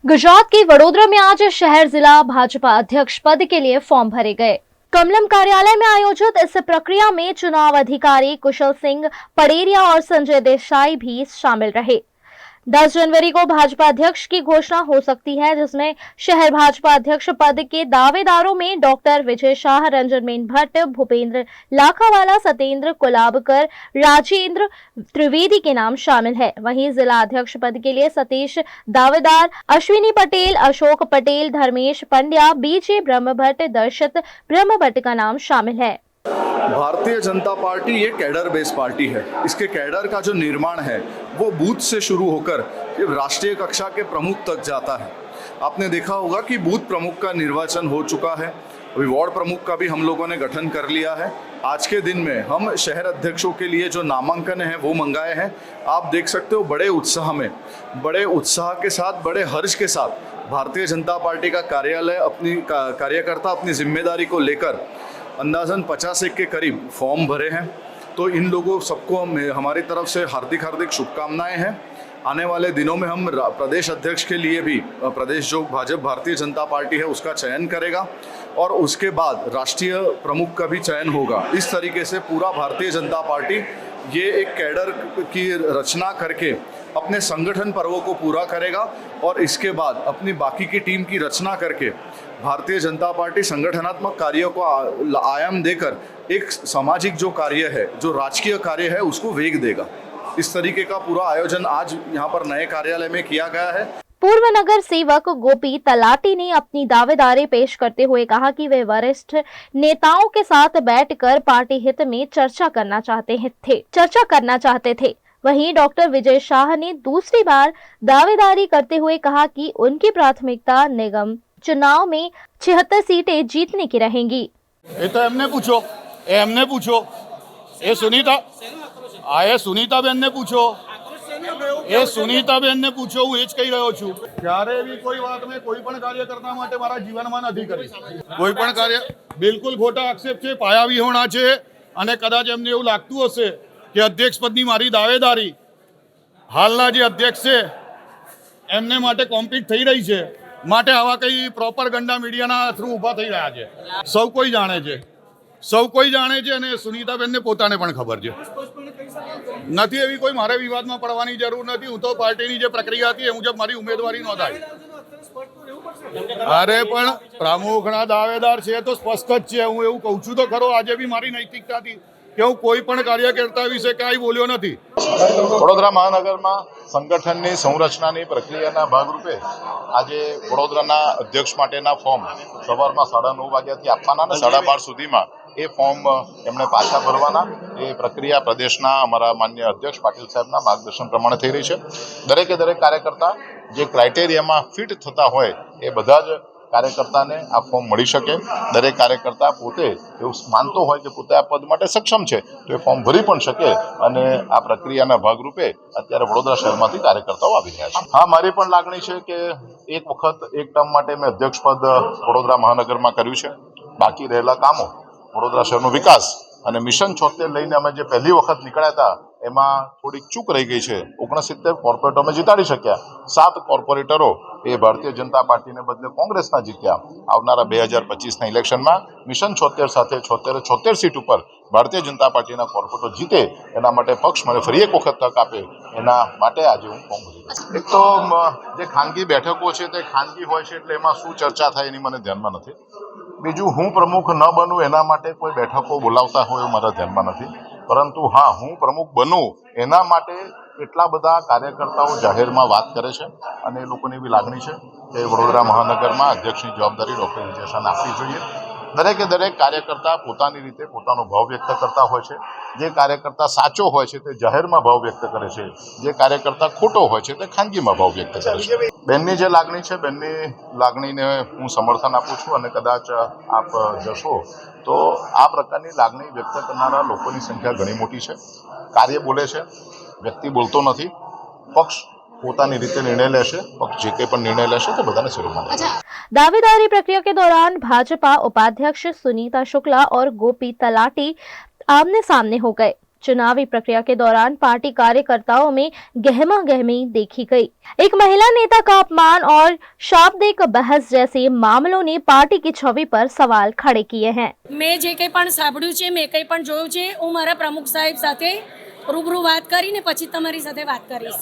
गुजरात के वडोदरा में आज शहर जिला भाजपा अध्यक्ष पद के लिए फॉर्म भरे गए। कमलम कार्यालय में आयोजित इस प्रक्रिया में चुनाव अधिकारी कुशल सिंह पडेरिया और संजय देसाई भी शामिल रहे। 10 जनवरी को भाजपा अध्यक्ष की घोषणा हो सकती है, जिसमें शहर भाजपा अध्यक्ष पद के दावेदारों में डॉक्टर विजय शाह, रंजन मेनभट्ट, भूपेंद्र लाखावाला, सत्येंद्र कुलाबकर, राजेंद्र त्रिवेदी के नाम शामिल है। वहीं जिला अध्यक्ष पद के लिए सतीश दावेदार, अश्विनी पटेल, अशोक पटेल, धर्मेश पंड्या, बीजे ब्रह्मभट्ट, दर्शत ब्रह्मभट्ट का नाम शामिल है। भारतीय जनता पार्टी ये कैडर बेस पार्टी है। इसके कैडर का जो निर्माण है वो बूथ से शुरू होकर राष्ट्रीय कक्षा के प्रमुख तक जाता है। आपने देखा होगा कि बूथ प्रमुख का निर्वाचन हो चुका है, अभी वार्ड प्रमुख का भी हम लोगों ने गठन कर लिया है। आज के दिन में हम शहर अध्यक्षों के लिए जो नामांकन है वो मंगाए हैं। आप देख सकते हो बड़े उत्साह में, बड़े उत्साह के साथ, बड़े हर्ष के साथ भारतीय जनता पार्टी का कार्यालय अपनी कार्यकर्ता अपनी जिम्मेदारी को लेकर अंदाजन 50 के करीब फॉर्म भरे हैं। तो इन लोगों सबको हमारी तरफ से हार्दिक हार्दिक शुभकामनाएं हैं। आने वाले दिनों में हम प्रदेश अध्यक्ष के लिए भी प्रदेश जो भारतीय जनता पार्टी है उसका चयन करेगा और उसके बाद राष्ट्रीय प्रमुख का भी चयन होगा। इस तरीके से पूरा भारतीय जनता पार्टी ये एक कैडर की रचना करके अपने संगठन पर्वों को पूरा करेगा और इसके बाद अपनी बाकी की टीम की रचना करके भारतीय जनता पार्टी संगठनात्मक कार्यों को आयाम देकर एक सामाजिक जो कार्य है, जो राजकीय कार्य है, उसको वेग देगा। इस तरीके का पूरा आयोजन आज यहाँ पर नए कार्यालय में किया गया है। पूर्व नगर सेवक गोपी तलाटी ने अपनी दावेदारी पेश करते हुए कहा कि वे वरिष्ठ नेताओं के साथ बैठकर पार्टी हित में चर्चा करना चाहते थे। वहीं डॉक्टर विजय शाह ने दूसरी बार दावेदारी करते हुए कहा कि उनकी प्राथमिकता निगम चुनाव में 76 सीटें जीतने की रहेंगी। ये तो एमने पूछो, ये सुनीताबेन ने पूछो, એ સુનીતાબેનને પૂછો, હું એ જ કહી રહ્યો છું। ક્યારે બી કોઈ વાત મેં કોઈ પણ કાર્યકર્તા માટે મારા જીવનમાં નથી કરી। કોઈ પણ કાર્ય બિલકુલ ખોટા આક્ષેપ છે, પાયાવિહોણા છે અને કદાચ એમને એવું લાગતું હશે કે અધ્યક્ષ પદની મારી દાવેદારી હાલના જે અધ્યક્ષ છે એમને માટે કોમ્પિટ થઈ રહી છે, માટે આવા કંઈ પ્રોપરગંડા મીડિયાના થ્રુ ઊભા થઈ રહ્યા છે। સૌ કોઈ જાણે છે અને સુનીતાબેનને પોતાને પણ ખબર છે। નથી એવી કોઈ મારે વિવાદમાં પડવાની જરૂર નથી। હું તો પાર્ટીની જે પ્રક્રિયા હતી એ મુજબ મારી ઉમેદવારી નોંધાઈ। અરે પણ પ્રમુખના દાવેદાર છે તો સ્પષ્ટ જ છે। હું એવું કહું છું તો ખરો, આજે બી મારી નૈતિકતાથી કે હું કોઈ પણ કાર્યકર્તા વિશે કાંઈ બોલ્યો નથી। વડોદરા મહાનગરમાં સંગઠનની સંરચનાની પ્રક્રિયાના ભાગરૂપે આજે વડોદરાના અધ્યક્ષ માટેના ફોર્મ સવારમાં 9:30 વાગ્યાથી આપવાના અને 12:30 સુધીમાં એ ફોર્મ એમણે પાછા ભરવાના। એ પ્રક્રિયા પ્રદેશના અમારા માન્ય અધ્યક્ષ પાટીલ સાહેબના માર્ગદર્શન પ્રમાણે થઈ રહી છે। દરેકે દરેક કાર્યકર્તા જે ક્રાઇટેરિયામાં ફિટ થતા હોય એ બધા જ કાર્યકર્તાને આ ફોર્મ મળી શકે। દરેક કાર્યકર્તા પોતે એવું માનતો હોય કે પોતે આ પદ માટે સક્ષમ છે તો એ ફોર્મ ભરી પણ શકે અને આ પ્રક્રિયાના ભાગરૂપે અત્યારે વડોદરા શહેરમાંથી કાર્યકર્તાઓ આવી રહ્યા છે। હા, મારી પણ લાગણી છે કે એક વખત એક ટર્મ માટે મેં અધ્યક્ષ પદ વડોદરા મહાનગરમાં કર્યું છે। બાકી રહેલા કામો, વડોદરા શહેરનો વિકાસ અને મિશન 76 લઈને અમે જે પહેલી વખત નીકળ્યા હતા એમાં થોડીક ચૂક રહી ગઈ છે। 69 કોર્પોરેટરો અમે જીતાડી શક્યા, 7 કોર્પોરેટરો એ ભારતીય જનતા પાર્ટીને બદલે કોંગ્રેસના જીત્યા। આવનારા 2025ના ઇલેક્શનમાં મિશન 76 સાથે 76 સીટ ઉપર ભારતીય જનતા પાર્ટીના કોર્પોરેટરો જીતે એના માટે પક્ષ મને ફરી એક વખત તક આપે, એના માટે આજે હું ફોર્મ ભરી રહ્યો છું। એક તો જે ખાનગી બેઠકો છે તે ખાનગી હોય છે એટલે એમાં શું ચર્ચા થાય એની મને ધ્યાનમાં નથી। બીજું, હું પ્રમુખ ન બનું એના માટે કોઈ બેઠકો બોલાવતા હોય એવું મારા ધ્યાનમાં નથી, પરંતુ હા, હું પ્રમુખ બનું એના માટે એટલા બધા કાર્યકર્તાઓ જાહેરમાં વાત કરે છે અને એ લોકોની એવી લાગણી છે કે વડોદરા મહાનગરમાં અધ્યક્ષની જવાબદારી ડૉક્ટર વિજય શાહને આપવી જોઈએ। દરેકે દરેક કાર્યકર્તા પોતાની રીતે પોતાનો ભાવ વ્યક્ત કરતા હોય છે। જે કાર્યકર્તા સાચો હોય છે તે જાહેરમાં ભાવ વ્યક્ત કરે છે, જે કાર્યકર્તા ખોટો હોય છે તે ખાનગીમાં ભાવ વ્યક્ત કરે છે। બેનની જે લાગણી છે, બેનની લાગણીને હું સમર્થન આપું છું અને કદાચ આપ જશો તો આ પ્રકારની લાગણી વ્યક્ત કરનારા લોકોની સંખ્યા ઘણી મોટી છે। કાર્ય બોલે છે, વ્યક્તિ બોલતો નથી। પક્ષ પોતાની રીતે निर्णय લેશે, પક્ષ જે કંઈ પણ निर्णय લેશે તે બધાને શરૂમાં લેશે। दावेदारी प्रक्रिया के दौरान भाजपा उपाध्यक्ष सुनीता शुक्ला और गोपी तलाटी आमने सामने हो गए। चुनावी प्रक्रिया के दौरान पार्टी कार्यकर्ताओं में गहमा गहमी देखी गई। एक महिला नेता का अपमान और शाब्दिक बहस जैसे मामलों ने पार्टी की छवि पर सवाल खड़े किए हैं। મેં જે કંઈ પણ સાંભળ્યું છે, મેં કંઈ પણ જોયું છે, હું મારા પ્રમુખ સાહેબ સાથે રૂબરૂ વાત કરીને પછી તમારી સાથે વાત કરીશ.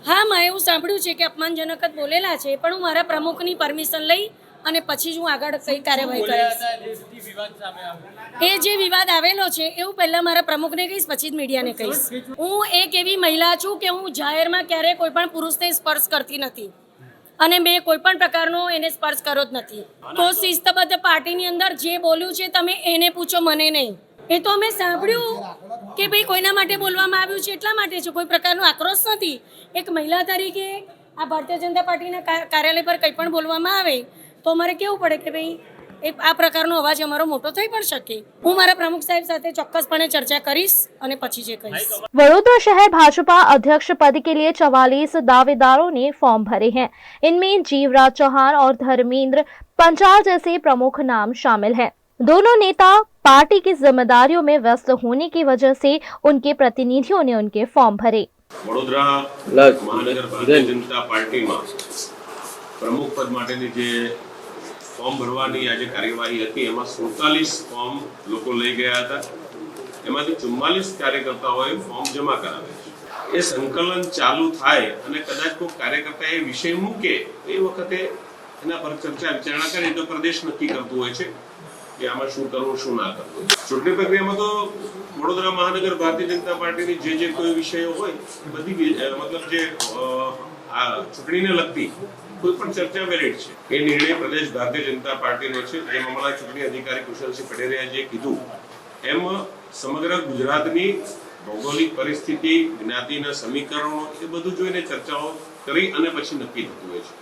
હા, મેં એવું સાંભળ્યું છે કે અપમાનજનક જ બોલેલા છે, પણ હું મારા પ્રમુખની પરમિશન લઈ અને પછી જ હું આગળ કઈ કાર્યવાહી કરીશ. એ જે વિવાદ આવેલો છે એવું પહેલા મારા પ્રમુખને કહીશ, પછી જ મીડિયાને કહીશ. હું એક એવી મહિલા છું કે હું જાહેરમાં ક્યારેય કોઈ પણ પુરુષને સ્પર્શ કરતી નથી અને મેં કોઈ પણ પ્રકારનો એને સ્પર્શ કર્યો જ નથી. તો શિસ્તબદ્ધ પાર્ટીની અંદર જે બોલ્યું છે તમે એને પૂછો, મને નહીં. એ તો અમે સાંભળ્યું કે ભાઈ કોઈના માટે બોલવામાં આવ્યું છે એટલા માટે છે, કોઈ પ્રકારનો આક્રોશ નથી. એક મહિલા તરીકે આ ભારતીય જનતા પાર્ટીના કાર્યાલય પર કંઈ પણ બોલવામાં આવે તો અમારે કેવું પડે કે ભાઈ આ પ્રકારનો અવાજ અમારો મોટો થઈ પણ શકે. હું મારા પ્રમુખ સાહેબ સાથે ચોક્કસપણે ચર્ચા કરીશ અને પછી જે કહીશ. वडोदरा शहर भाजपा अध्यक्ष पद के लिए 44 दावेदारों ने फॉर्म भरे हैं। इनमें जीवराज चौहान और धर्मेंद्र पंचाल जैसे प्रमुख नाम शामिल हैं। दोनों नेता पार्टी की जिम्मेदारियों में व्यस्त होने की वजह से उनके प्रतिनिधियों ने उनके फॉर्म भरे। વડોદરા મહાનગર ભારતીય જનતા પાર્ટીમાં પ્રમુખ પદ માટેની જે ફોર્મ ભરવાની આજે કાર્યવાહી હતી એમાં 47 ફોર્મ લોકો લઈ ગયા હતા. એમાંથી 44 કાર્યકર્તાઓએ ફોર્મ જમા કરાવ્યા છે. એ સંકલન ચાલુ થાય અને કદાચ કોઈ કાર્યકર્તા એ વિષય મૂકે એ વખતે એના પર ચર્ચા વિચારણા કરી તો પ્રદેશ નક્કી કરતું હોય છે કે આમાં શું કરવું શું ના કરવું. ચૂંટણી પ્રક્રિયામાં તો વડોદરા મહાનગર ભારતીય જનતા પાર્ટીની જે કોઈ વિષયો હોય એ બધી મતલબ જે આ ચૂંટણીને લગતી કોઈ પણ ચર્ચા વેલિડ છે. એ નિર્ણય પ્રદેશ ભારતીય જનતા પાર્ટીનો છે. જેમ અમારા ચૂંટણી અધિકારી કુશલસિંહ પટેરિયાએ કીધું એમ સમગ્ર ગુજરાતની ભૌગોલિક પરિસ્થિતિ, જ્ઞાતિના સમીકરણો એ બધું જોઈને ચર્ચાઓ કરી અને પછી નક્કી થતું હોય છે.